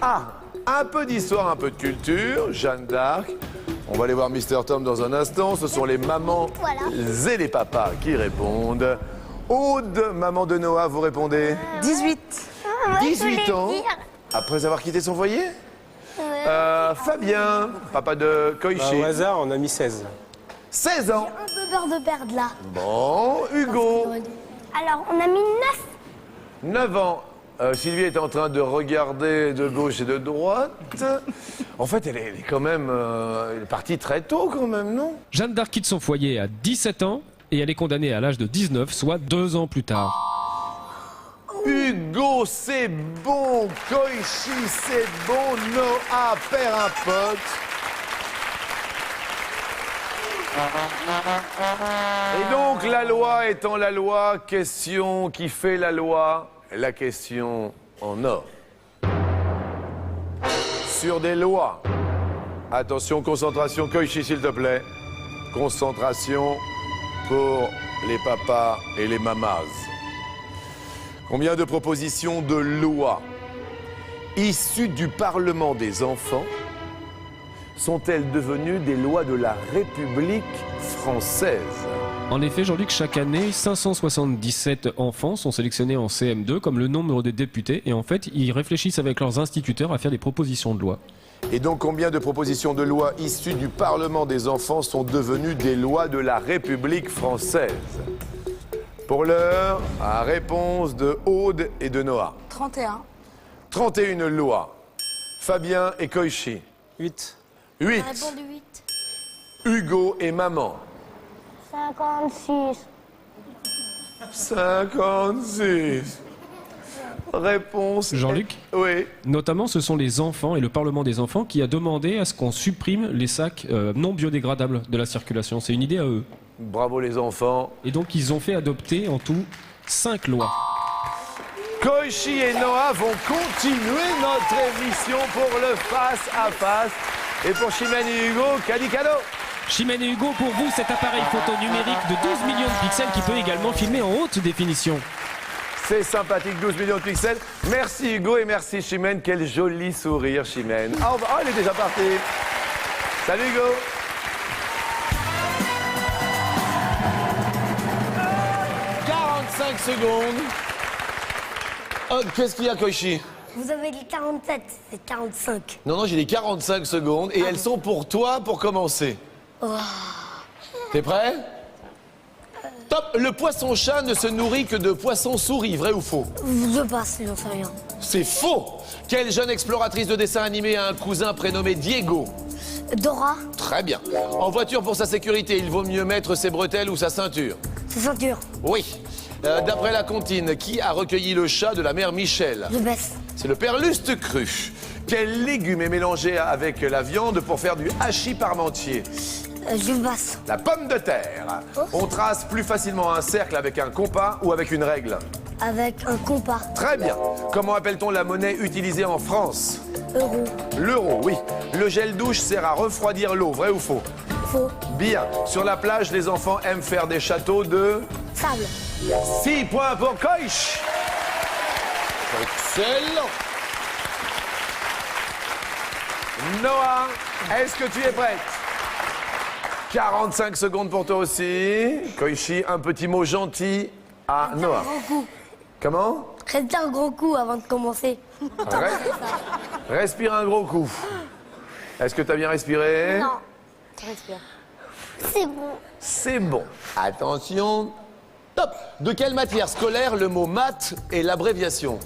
Ah, un peu d'histoire, un peu de culture. Jeanne d'Arc. On va aller voir Mr. Tom dans un instant. Ce sont les mamans et les papas qui répondent. Aude, maman de Noah, vous répondez 18. 18 ans, après avoir quitté son foyer. Fabien, papa de Koichi. Au hasard, on a mis 16. 16 ans. Un peu peur de perdre là. Bon, Hugo, Alors, on a mis 9. 9 ans. Sylvie est en train de regarder de gauche et de droite. En fait, elle est quand même elle est partie très tôt quand même, non? Jeanne d'Arc quitte son foyer à 17 ans et elle est condamnée à l'âge de 19, soit 2 ans plus tard. Hugo, c'est bon. Koichi, c'est bon. Noah perd un pote. Et donc, la loi étant la loi, question qui fait la loi, la question en or. Sur des lois. Attention, concentration, Koichi, s'il te plaît. Concentration pour les papas et les mamas. Combien de propositions de loi issues du Parlement des enfants sont-elles devenues des lois de la République française? En effet, Jean-Luc, chaque année, 577 enfants sont sélectionnés en CM2 comme le nombre des députés. Et en fait, ils réfléchissent avec leurs instituteurs à faire des propositions de loi. Et donc, combien de propositions de loi issues du Parlement des enfants sont devenues des lois de la République française? Pour l'heure, à réponse de Aude et de Noah. 31. 31 lois. Fabien et Koichi. 8. 8. J'ai répondu 8. Hugo et maman. 56. 56. Réponse. Jean-Luc? Oui. Notamment, ce sont les enfants et le Parlement des enfants qui a demandé à ce qu'on supprime les sacs non biodégradables de la circulation. C'est une idée à eux. Bravo les enfants. Et donc, ils ont fait adopter en tout 5 lois. Koichi et Noah vont continuer notre émission pour le face-à-face. Et pour Chimène et Hugo, cadeau. Chimène et Hugo, pour vous, cet appareil photo numérique de 12 millions de pixels qui peut également filmer en haute définition. C'est sympathique, 12 millions de pixels. Merci Hugo et merci Chimène. Quel joli sourire, Chimène. Oh, elle est déjà partie. Salut Hugo. Secondes. Oh, qu'est-ce qu'il y a, Koichi? Vous avez dit 47, c'est 45. Non, j'ai dit 45 secondes et elles sont pour toi pour commencer. Oh. T'es prêt? Top. Le poisson-chat ne se nourrit que de poissons-souris, vrai ou faux? Je passe, j'en sais rien. C'est faux. Quelle jeune exploratrice de dessin animé a un cousin prénommé Diego? Dora. Très bien. En voiture, pour sa sécurité, il vaut mieux mettre ses bretelles ou sa ceinture? Sa ceinture. Oui. D'après la comptine, qui a recueilli le chat de la mère Michel? Je baisse. C'est le perluste cru. Quel légume est mélangé avec la viande pour faire du hachis parmentier? Je passe. La pomme de terre. On trace plus facilement un cercle avec un compas ou avec une règle? Avec un compas. Très bien. Comment appelle-t-on la monnaie utilisée en France? Euro. L'euro, oui. Le gel douche sert à refroidir l'eau, vrai ou faux? Faux. Bien. Sur la plage, les enfants aiment faire des châteaux de... Sable. 6 points pour Koichi. Excellent. Noah, est-ce que tu es prête? 45 secondes pour toi aussi. Koichi, un petit mot gentil à Noah. Un gros coup. Comment? Reste un gros coup avant de commencer. Respire un gros coup. Est-ce que tu as bien respiré? Non. Respire. C'est bon. C'est bon. Attention. Top. De quelle matière scolaire le mot maths est l'abréviation?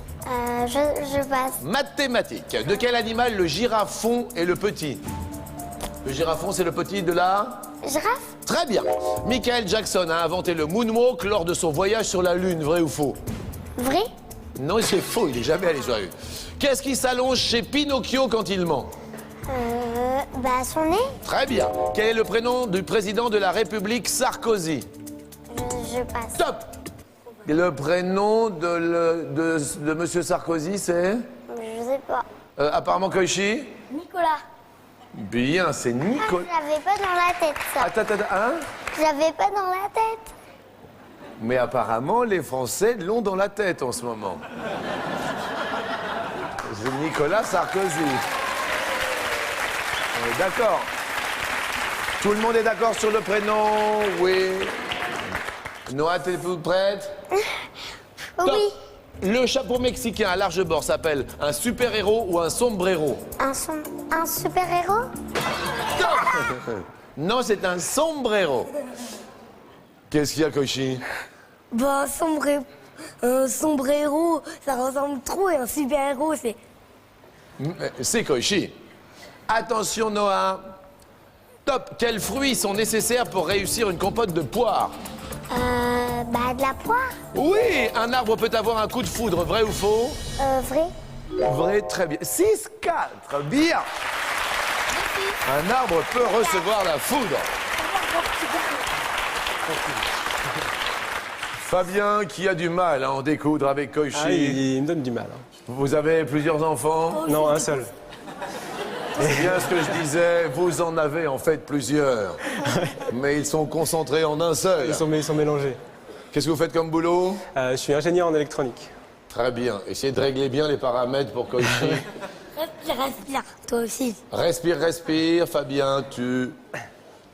Je passe. Mathématiques. De quel animal le girafon est le petit? Le girafon, c'est le petit de la... Girafe. Très bien. Michael Jackson a inventé le moonwalk lors de son voyage sur la Lune, vrai ou faux? Vrai. Non, c'est faux, il n'est jamais allé sur la Lune. Qu'est-ce qui s'allonge chez Pinocchio quand il ment? Son nez. Très bien. Quel est le prénom du président de la République Sarkozy? Je passe. Top. Et le prénom de Monsieur Sarkozy, c'est? Je sais pas. Apparemment Koichi? Nicolas. Bien, c'est Nicolas. Je l'avais pas dans la tête, ça. Attends, hein? Je l'avais pas dans la tête. Mais apparemment, les Français l'ont dans la tête en ce moment. Nicolas Sarkozy. On est d'accord. Tout le monde est d'accord sur le prénom? Oui. Noah, t'es-vous prête? Oui. Top. Le chapeau mexicain à large bord s'appelle un super-héros ou un sombrero? Un super-héros? Non, c'est un sombrero. Qu'est-ce qu'il y a, Koichi? Bah, un sombrero, ça ressemble trop et un super-héros, c'est... C'est Koichi. Attention, Noah. Top. Quels fruits sont nécessaires pour réussir une compote de poire? De la poire. Oui, un arbre peut avoir un coup de foudre, vrai ou faux? Vrai. Vrai, très bien. 6-4, bien. Un arbre peut recevoir la foudre. Fabien, qui a du mal à en découdre avec Koichi. Ah, il me donne du mal. Hein. Vous avez plusieurs enfants? Non, un seul. C'est bien ce que je disais, vous en avez en fait plusieurs. Mais ils sont concentrés en un seul. Ils sont mélangés. Qu'est-ce que vous faites comme boulot? Je suis ingénieur en électronique. Très bien. Essayez de régler bien les paramètres pour Koichi. Respire, toi aussi. Respire, respire. Fabien, tu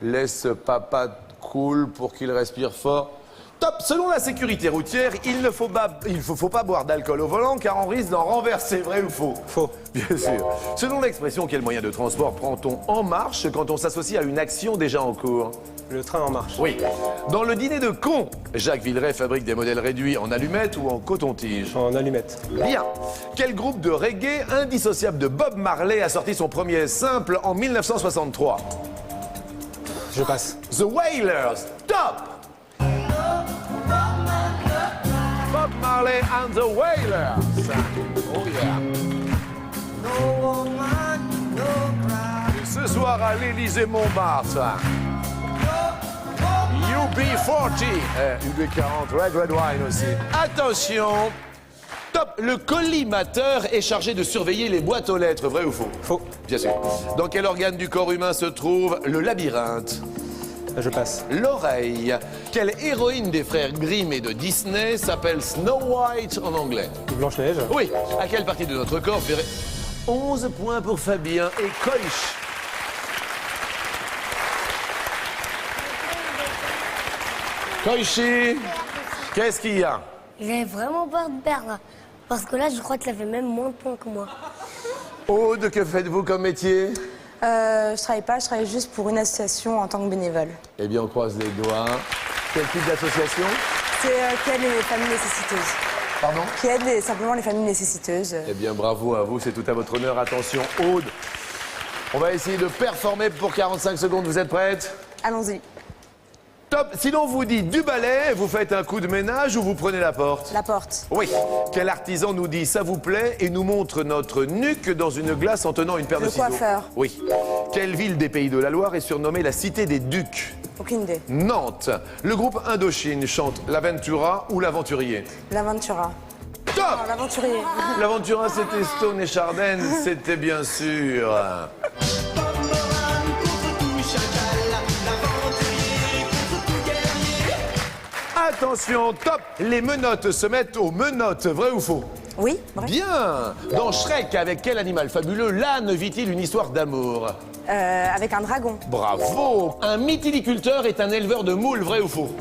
laisses papa cool pour qu'il respire fort. Top. Selon la sécurité routière, il ne faut pas boire d'alcool au volant car on risque d'en renverser. Vrai ou faux? Faux. Bien sûr. Selon l'expression, quel moyen de transport prend-on en marche quand on s'associe à une action déjà en cours? Le train en marche. Oui. Dans le dîner de con, Jacques Villeray fabrique des modèles réduits en allumettes ou en coton-tige? En allumette. Bien. Quel groupe de reggae indissociable de Bob Marley a sorti son premier simple en 1963? Je passe. The Wailers. Top. Bob Marley and the Wailers. Oh yeah. Et ce soir à l'Élysée-Montmartre. UB40. UB40, Red Wine aussi. Attention. Top. Le collimateur est chargé de surveiller les boîtes aux lettres. Vrai ou faux? Faux. Bien sûr. Dans quel organe du corps humain se trouve le labyrinthe? Je passe. L'oreille. Quelle héroïne des frères Grimm et de Disney s'appelle Snow White en anglais? Blanche-Neige. Oui. À quelle partie de notre corps verrait 11 points pour Fabien et Koichi. Koichi, qu'est-ce qu'il y a? J'ai vraiment peur de perdre. Parce que là, je crois que ça fait même moins de points que moi. Aude, que faites-vous comme métier? Je travaille pas, je travaille juste pour une association en tant que bénévole. Eh bien, on croise les doigts. Quel type d'association? C'est qui aide les familles nécessiteuses. Pardon? Qui aide simplement les familles nécessiteuses. Eh bien, bravo à vous, c'est tout à votre honneur. Attention, Aude. On va essayer de performer pour 45 secondes. Vous êtes prête? Allons-y. Top. Si l'on vous dit du balai, vous faites un coup de ménage ou vous prenez la porte? La porte. Oui. Quel artisan nous dit ça vous plaît et nous montre notre nuque dans une glace en tenant une paire de Le ciseaux? coiffeur. Oui. Quelle ville des Pays de la Loire est surnommée la cité des Ducs? Aucune idée. Nantes. Le groupe Indochine chante l'Aventura ou l'Aventurier? L'Aventura. Top. Non, l'Aventurier. L'Aventura, c'était Stone et Chardin, c'était bien sûr. Attention, top. Les menottes se mettent aux menottes, vrai ou faux? Oui, bref. Bien. Dans Shrek, avec quel animal fabuleux l'âne vit-il une histoire d'amour? Avec un dragon. Bravo. Un mytiliculteur est un éleveur de moules, vrai ou faux?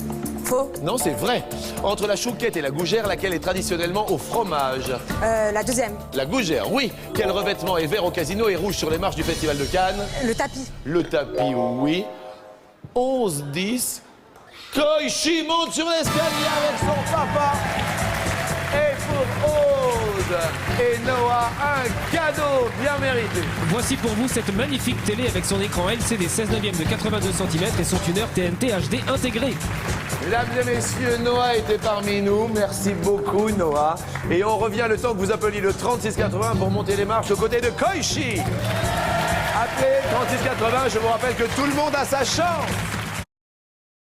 Faux. Non, c'est vrai. Entre la chouquette et la gougère, laquelle est traditionnellement au fromage? La deuxième. La gougère, oui. Quel revêtement est vert au casino et rouge sur les marches du Festival de Cannes? Le tapis. Le tapis, oui. 11-10. Koichi monte sur l'escalier avec son papa. Et pour Aude et Noah, un cadeau bien mérité. Voici pour vous cette magnifique télé avec son écran LCD 16/9 de 82 cm et son tuner TNT HD intégré. Mesdames et messieurs, Noah était parmi nous. Merci beaucoup, Noah. Et on revient le temps que vous appeliez le 3680 pour monter les marches aux côtés de Koichi. Appelez 3680, je vous rappelle que tout le monde a sa chance.